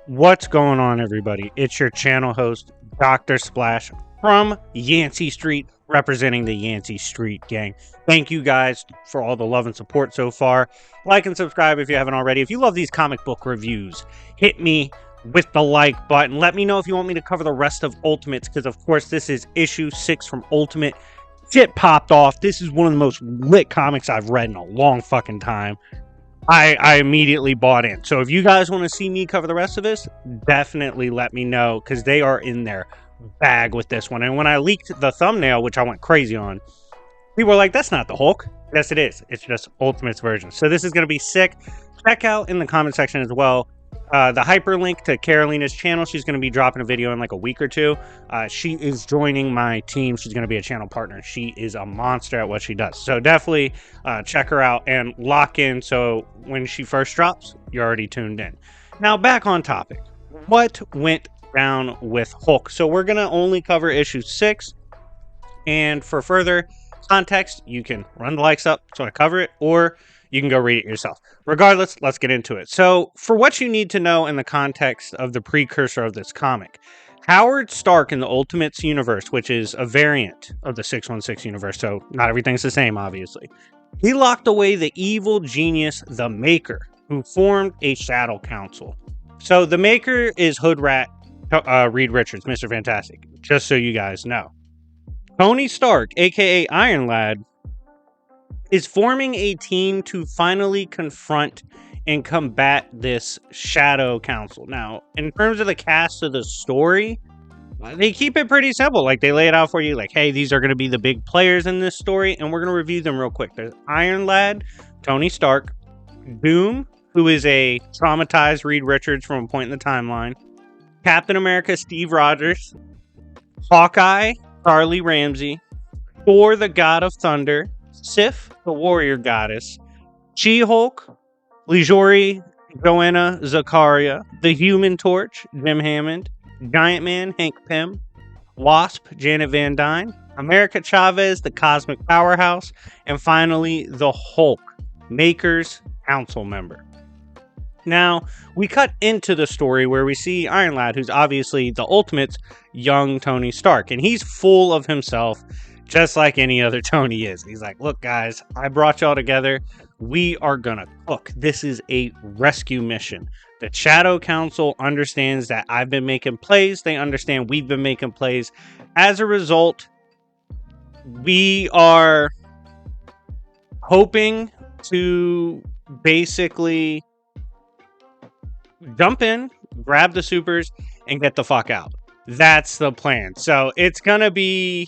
What's going on, everybody? It's your channel host, Dr. Splash from Yancey Street, representing the Yancey Street gang. Thank you guys for all the love and support so far. Like and subscribe if you haven't already. If you love these comic book reviews, hit me with the like button. Let me know if you want me to cover the rest of Ultimates, because of course this is issue 6 from Ultimate. Shit popped off. This is one of the most lit comics I've read in a long fucking time. I immediately bought in. So if you guys want to see me cover the rest of this, definitely let me know, because they are in their bag with this one. And when I leaked the thumbnail, which I went crazy on, people were like, that's not the Hulk. Yes, it is. It's just Ultimate's version. So this is going to be sick. Check out in the comment section as well the hyperlink to Carolina's channel. She's going to be dropping a video in like a week or two. She is joining my team. She's going to be a channel partner. She is a monster at what she does. So definitely check her out and lock in, so when she first drops, you're already tuned in. Now back on topic. What went down with Hulk? So we're going to only cover issue 6. And for further context, you can run the likes up so I cover it, or you can go read it yourself. Regardless, let's get into it. So, for what you need to know in the context of the precursor of this comic, Howard Stark in the Ultimates universe, which is a variant of the 616 universe, so not everything's the same, obviously, he locked away the evil genius, the Maker, who formed a Shadow Council. So, the Maker is Hood Rat Reed Richards, Mr. Fantastic, just so you guys know. Tony Stark, aka Iron Lad, is forming a team to finally confront and combat this Shadow Council. Now, in terms of the cast of the story, they keep it pretty simple. Like, they lay it out for you, like, hey, these are going to be the big players in this story, and we're going to review them real quick. There's Iron Lad, Tony Stark, Doom, who is a traumatized Reed Richards from a point in the timeline, Captain America, Steve Rogers, Hawkeye, Charlie Ramsey, Thor, the God of Thunder, Sif, the warrior goddess, She-Hulk, Lijori, Joanna Zakaria, the Human Torch, Jim Hammond, Giant Man, Hank Pym, Wasp, Janet Van Dyne, America Chavez, the Cosmic Powerhouse, and finally, the Hulk, Maker's council member. Now, we cut into the story where we see Iron Lad, who's obviously the Ultimate's young Tony Stark, and he's full of himself, just like any other Tony is. He's like, look, guys, I brought y'all together. We are gonna cook. This is a rescue mission. The Shadow Council understands that I've been making plays. They understand we've been making plays. As a result, we are hoping to basically jump in, grab the supers, and get the fuck out. That's the plan. So it's gonna be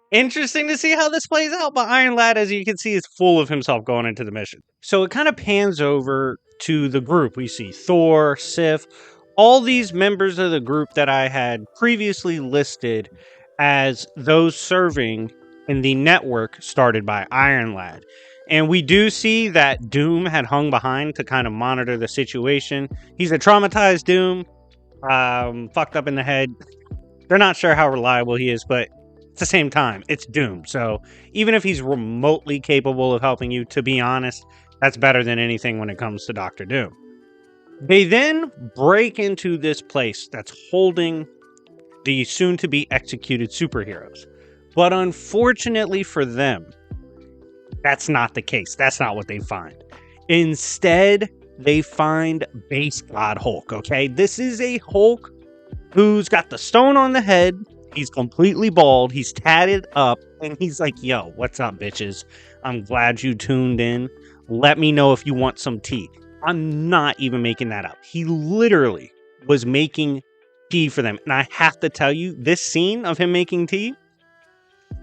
interesting to see how this plays out, but Iron Lad, as you can see, is full of himself going into the mission. So it kind of pans over to the group. We see Thor, Sif, all these members of the group that I had previously listed as those serving in the network started by Iron Lad. And we do see that Doom had hung behind to kind of monitor the situation. He's a traumatized Doom, fucked up in the head. They're not sure how reliable he is, but at the same time, it's Doom. So even if he's remotely capable of helping you, to be honest, that's better than anything when it comes to Dr. Doom. They then break into this place that's holding the soon-to-be executed superheroes. But unfortunately for them, that's not the case. That's not what they find. Instead, they find Base God Hulk, okay? This is a Hulk who's got the stone on the head. He's completely bald. He's tatted up. And he's like, yo, what's up, bitches? I'm glad you tuned in. Let me know if you want some tea. I'm not even making that up. He literally was making tea for them. And I have to tell you, this scene of him making tea,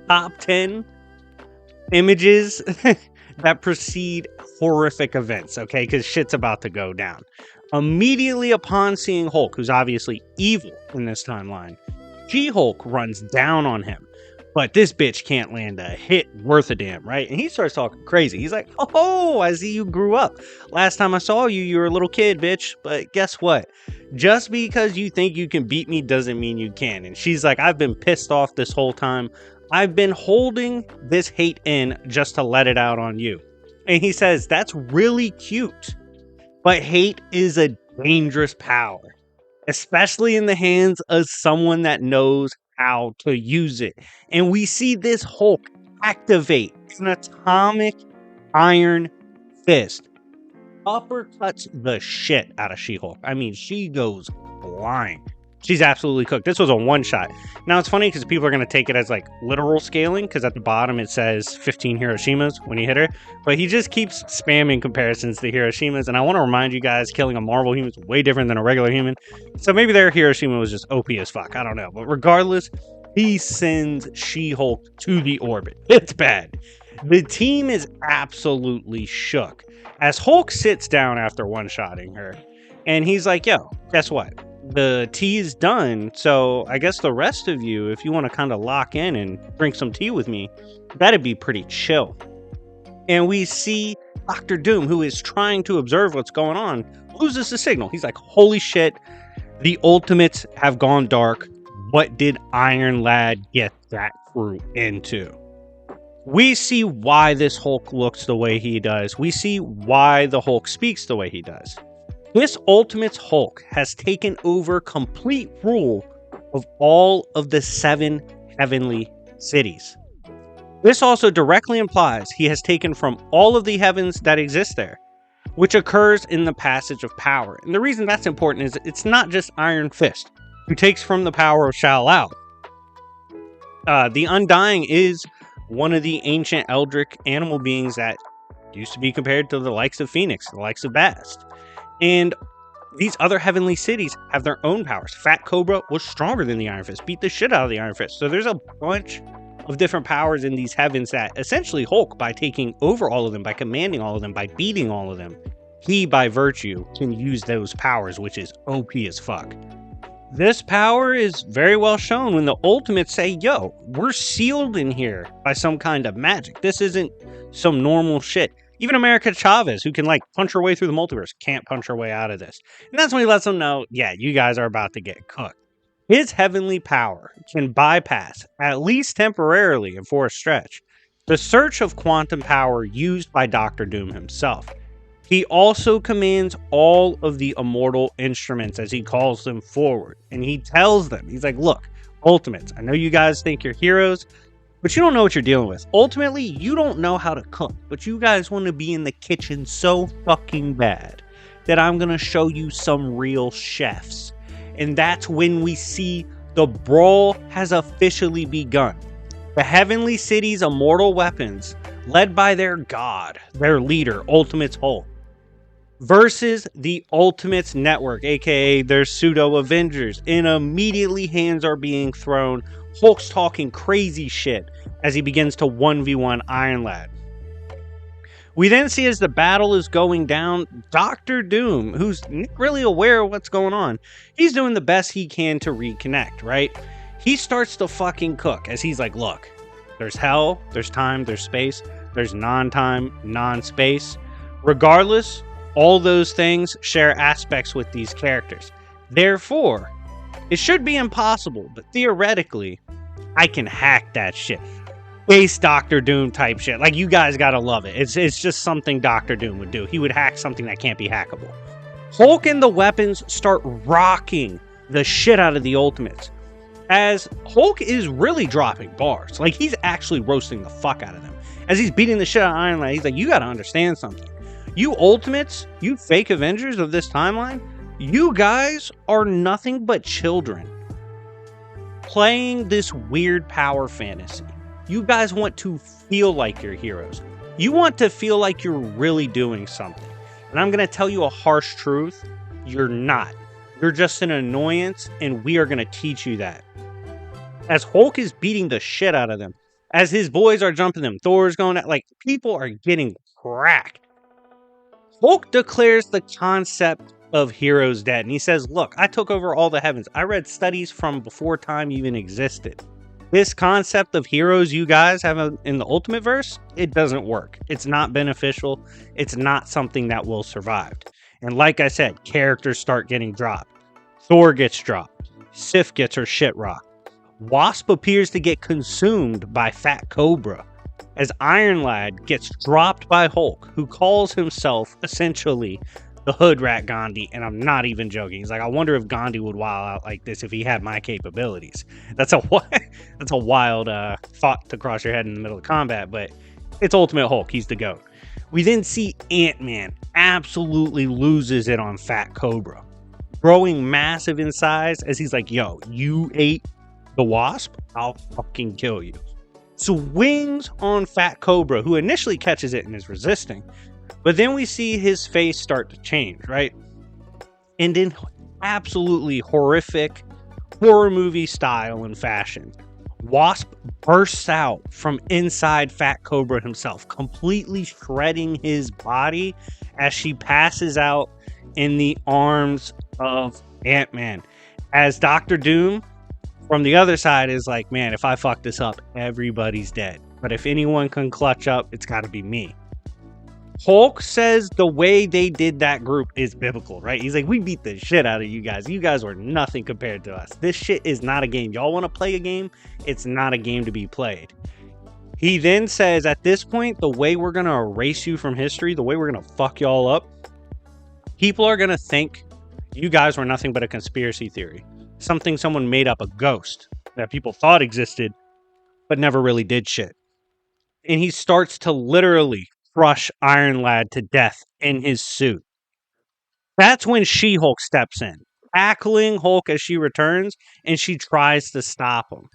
top 10 images that precede horrific events, okay? Because shit's about to go down. Immediately upon seeing Hulk, who's obviously evil in this timeline, She-Hulk runs down on him, but this bitch can't land a hit worth a damn, right? And he starts talking crazy. He's like, oh, I see you grew up. Last time I saw you, you were a little kid, bitch. But guess what? Just because you think you can beat me doesn't mean you can. And she's like, I've been pissed off this whole time. I've been holding this hate in just to let it out on you. And he says, that's really cute. But hate is a dangerous power. especially in the hands of someone that knows how to use it. And we see this Hulk activate an atomic iron fist, uppercuts the shit out of She-Hulk. I mean, she goes flying. She's absolutely cooked. This was a one shot. Now it's funny because people are going to take it as like literal scaling, because at the bottom it says 15 Hiroshimas when you hit her, but he just keeps spamming comparisons to Hiroshimas. And I want to remind you guys, killing a Marvel human is way different than a regular human. So maybe their Hiroshima was just OP as fuck. I don't know. But regardless, he sends She-Hulk to the orbit. It's bad. The team is absolutely shook as Hulk sits down after one-shotting her, and he's like, yo, guess what? The tea is done, so I guess the rest of you, if you want to kind of lock in and drink some tea with me, that'd be pretty chill. And we see Dr. Doom, who is trying to observe what's going on, loses the signal. He's like, holy shit, the Ultimates have gone dark. What did Iron Lad get that crew into? We see why this Hulk looks the way he does. We see why the Hulk speaks the way he does. This Ultimates Hulk has taken over complete rule of all of the 7 heavenly cities. This also directly implies he has taken from all of the heavens that exist there, which occurs in the passage of power. And the reason that's important is it's not just Iron Fist, who takes from the power of Shao-Lao. The Undying is one of the ancient eldritch animal beings that used to be compared to the likes of Phoenix, the likes of Bast. And these other heavenly cities have their own powers. Fat Cobra was stronger than the Iron Fist, beat the shit out of the Iron Fist. So there's a bunch of different powers in these heavens that essentially Hulk, by taking over all of them, by commanding all of them, by beating all of them, he, by virtue, can use those powers, which is OP as fuck. This power is very well shown when the Ultimates say, yo, we're sealed in here by some kind of magic. This isn't some normal shit. Even America Chavez, who can like punch her way through the multiverse, can't punch her way out of this. And that's when he lets them know, yeah, you guys are about to get cooked. His heavenly power can bypass, at least temporarily and for a stretch, the search of quantum power used by Dr. Doom himself. He also commands all of the immortal instruments, as he calls them, forward. And he tells them, he's like, look, Ultimates, I know you guys think you're heroes, but you don't know what you're dealing with. Ultimately, you don't know how to cook, but you guys want to be in the kitchen so fucking bad that I'm going to show you some real chefs. And that's when we see the brawl has officially begun. The Heavenly City's immortal weapons, led by their god, their leader, Ultimates Hulk, versus the Ultimates Network, aka their pseudo Avengers, and immediately hands are being thrown. Hulk's talking crazy shit as he begins to 1v1 Iron Lad. We then see, as the battle is going down, Dr. Doom, who's not really aware of what's going on, he's doing the best he can to reconnect, right? He starts to fucking cook as he's like, look, there's hell, there's time, there's space, there's non-time, non-space. Regardless, all those things share aspects with these characters. Therefore, it should be impossible, but theoretically, I can hack that shit. Base Dr. Doom type shit. Like, you guys gotta love it. It's just something Dr. Doom would do. He would hack something that can't be hackable. Hulk and the weapons start rocking the shit out of the Ultimates, as Hulk is really dropping bars. Like, he's actually roasting the fuck out of them. As he's beating the shit out of Iron Lad, he's like, you gotta understand something. You Ultimates, you fake Avengers of this timeline, you guys are nothing but children playing this weird power fantasy. You guys want to feel like you're heroes. You want to feel like you're really doing something. And I'm going to tell you a harsh truth. You're not. You're just an annoyance, and we are going to teach you that. As Hulk is beating the shit out of them, as his boys are jumping them, Thor's going at, like, people are getting cracked. Hulk declares the concept of heroes dead, and he says, look, I took over all the heavens. I read studies from before time even existed. This concept of heroes you guys have in the Ultimate Verse, it doesn't work. It's not beneficial. It's not something that will survive. And like I said, characters start getting dropped. Thor gets dropped. Sif gets her shit rocked. Wasp appears to get consumed by Fat Cobra, as Iron Lad gets dropped by Hulk, who calls himself essentially the hood rat Gandhi, and I'm not even joking. He's like, I wonder if Gandhi would wild out like this if he had my capabilities. That's a that's a wild thought to cross your head in the middle of combat, but it's Ultimate Hulk. He's the GOAT. We then see Ant-Man absolutely loses it on Fat Cobra, growing massive in size as he's like, yo, you ate the Wasp? I'll fucking kill you. Swings on Fat Cobra, who initially catches it and is resisting. But then we see his face start to change, right? And in absolutely horrific horror movie style and fashion, Wasp bursts out from inside Fat Cobra himself, completely shredding his body as she passes out in the arms of Ant-Man. As Dr. Doom from the other side is like, man, if I fuck this up, everybody's dead. But if anyone can clutch up, it's got to be me. Hulk says the way they did that group is biblical, right? He's like, we beat the shit out of you guys. You guys were nothing compared to us. This shit is not a game. Y'all want to play a game? It's not a game to be played. He then says, at this point, the way we're going to erase you from history, the way we're going to fuck y'all up, people are going to think you guys were nothing but a conspiracy theory. Something someone made up, a ghost that people thought existed, but never really did shit. And he starts to literally crush Iron Lad to death in his suit. That's when She-Hulk steps in, tackling Hulk as she returns, and she tries to stop him.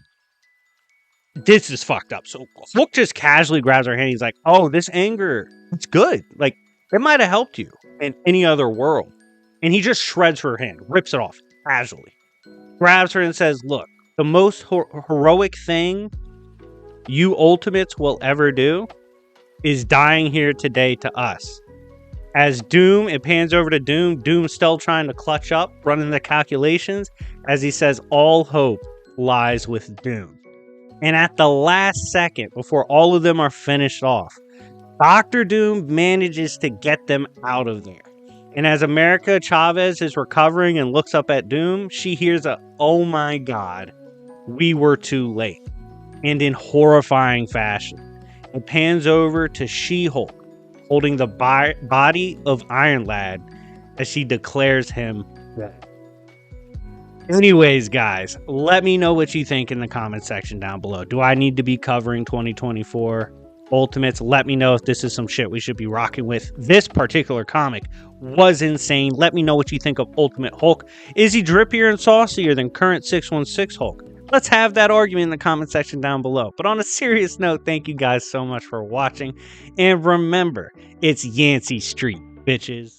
This is fucked up. So Hulk just casually grabs her hand. He's like, oh, this anger, it's good. Like, it might have helped you in any other world. And he just shreds her hand, rips it off casually, grabs her and says, look, the most heroic thing you Ultimates will ever do is dying here today to us. As Doom, it pans over to Doom. Doom's still trying to clutch up, running the calculations, as he says, all hope lies with Doom. And at the last second, before all of them are finished off, Dr. Doom manages to get them out of there. And as America Chavez is recovering and looks up at Doom, she hears a, oh my God, we were too late. And in horrifying fashion, it pans over to She-Hulk, holding the body of Iron Lad as she declares him dead. Anyways, guys, let me know what you think in the comment section down below. Do I need to be covering 2024 Ultimates? Let me know if this is some shit we should be rocking with. This particular comic was insane. Let me know what you think of Ultimate Hulk. Is he drippier and saucier than current 616 Hulk? Let's have that argument in the comment section down below. But on a serious note, thank you guys so much for watching. And remember, it's Yancey Street, bitches.